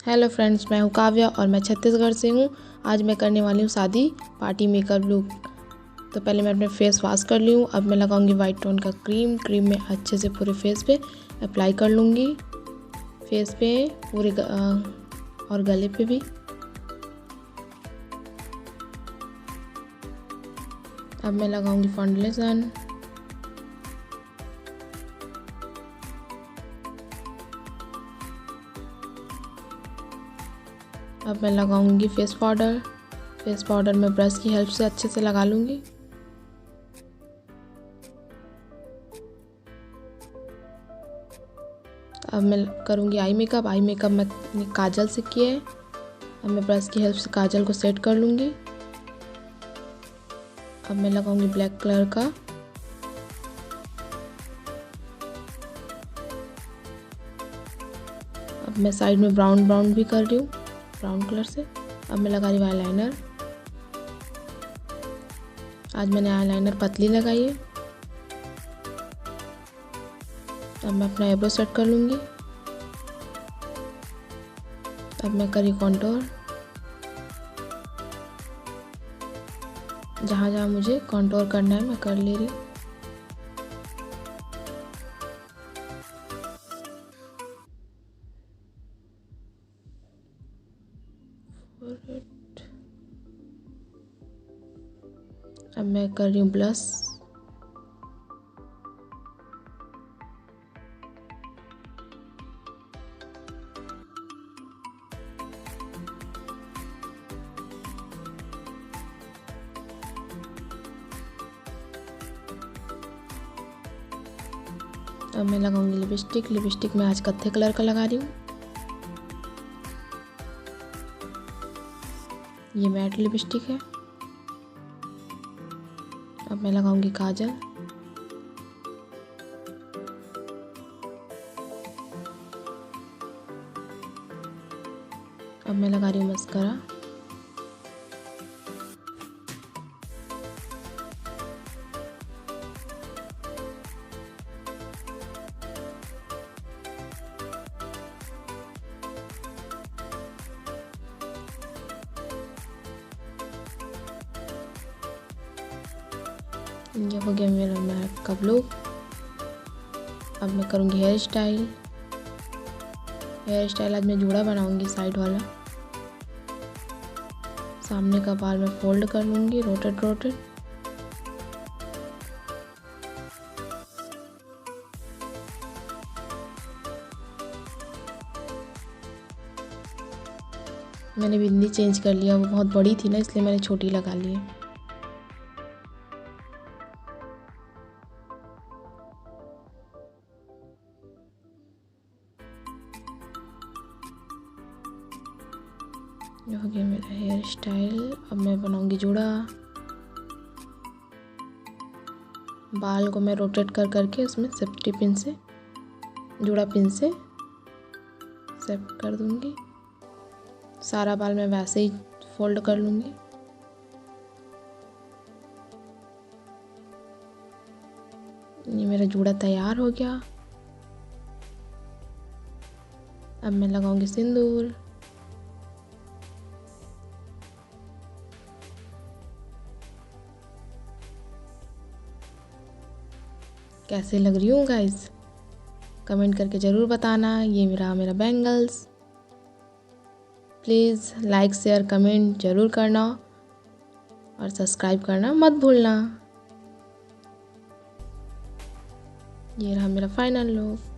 Hello friends, मैं हूँ काव्या और मैं छत्तीसगढ़ से हूँ। आज मैं करने वाली हूँ शादी पार्टी मेकअप लुक। तो पहले मैं अपने फेस वॉश कर ली हूँ। अब मैं लगाऊंगी वाइट टोन का क्रीम में अच्छे से पूरे फेस पे अप्लाई कर लूँगी। फेस पे पूरे और गले पे भी। अब मैं लगाऊंगी फाउंडेशन। अब मैं लगाऊंगी फेस पाउडर मैं ब्रश की हेल्प से अच्छे से लगा लूँगी। अब मैं करूँगी आई मेकअप मैंने काजल से किया है। अब मैं ब्रश की हेल्प से काजल को सेट कर लूँगी। अब मैं लगाऊंगी ब्लैक कलर का। अब मैं साइड में ब्राउन भी कर रही हूँ, ब्राउन कलर से। अब मैं लगा रही हूँ आईलाइनर। आज मैंने आईलाइनर पतली लगाई है। अब मैं अपना आईब्रो सेट कर लूँगी। अब मैं करी कॉन्टोर। जहाँ जहाँ मुझे कॉन्टोर करना है मैं कर ले रही हूँ। अब मैं कर रही हूँ ब्लश। अब मैं लगाऊंगी लिपस्टिक मैं आज कत्थे कलर का लगा रही हूँ। ये मैट लिपस्टिक है। अब मैं लगाऊंगी काजल। अब मैं लगा रही हूँ मस्कारा। ये हो गया मेरा मेकअप लुक। अब मैं करूँगी हेयर स्टाइल आज मैं जूड़ा बनाऊंगी साइड वाला। सामने का बाल मैं फोल्ड कर लूँगी रोटेट। मैंने बिंदी चेंज कर लिया, वो बहुत बड़ी थी ना इसलिए मैंने छोटी लगा ली है। ये हो गया मेरा हेयर स्टाइल। अब मैं बनाऊंगी जूड़ा। बाल को मैं रोटेट करके उसमें सेफ्टी पिन से जूड़ा पिन से सेट कर दूंगी। सारा बाल मैं वैसे ही फोल्ड कर लूँगी। ये मेरा जूड़ा तैयार हो गया। अब मैं लगाऊंगी सिंदूर। कैसे लग रही हूँ गाइस, कमेंट करके ज़रूर बताना। ये मेरा bangles. Please like share comment ज़रूर करना और सब्सक्राइब करना मत भूलना। ये रहा मेरा फाइनल लुक।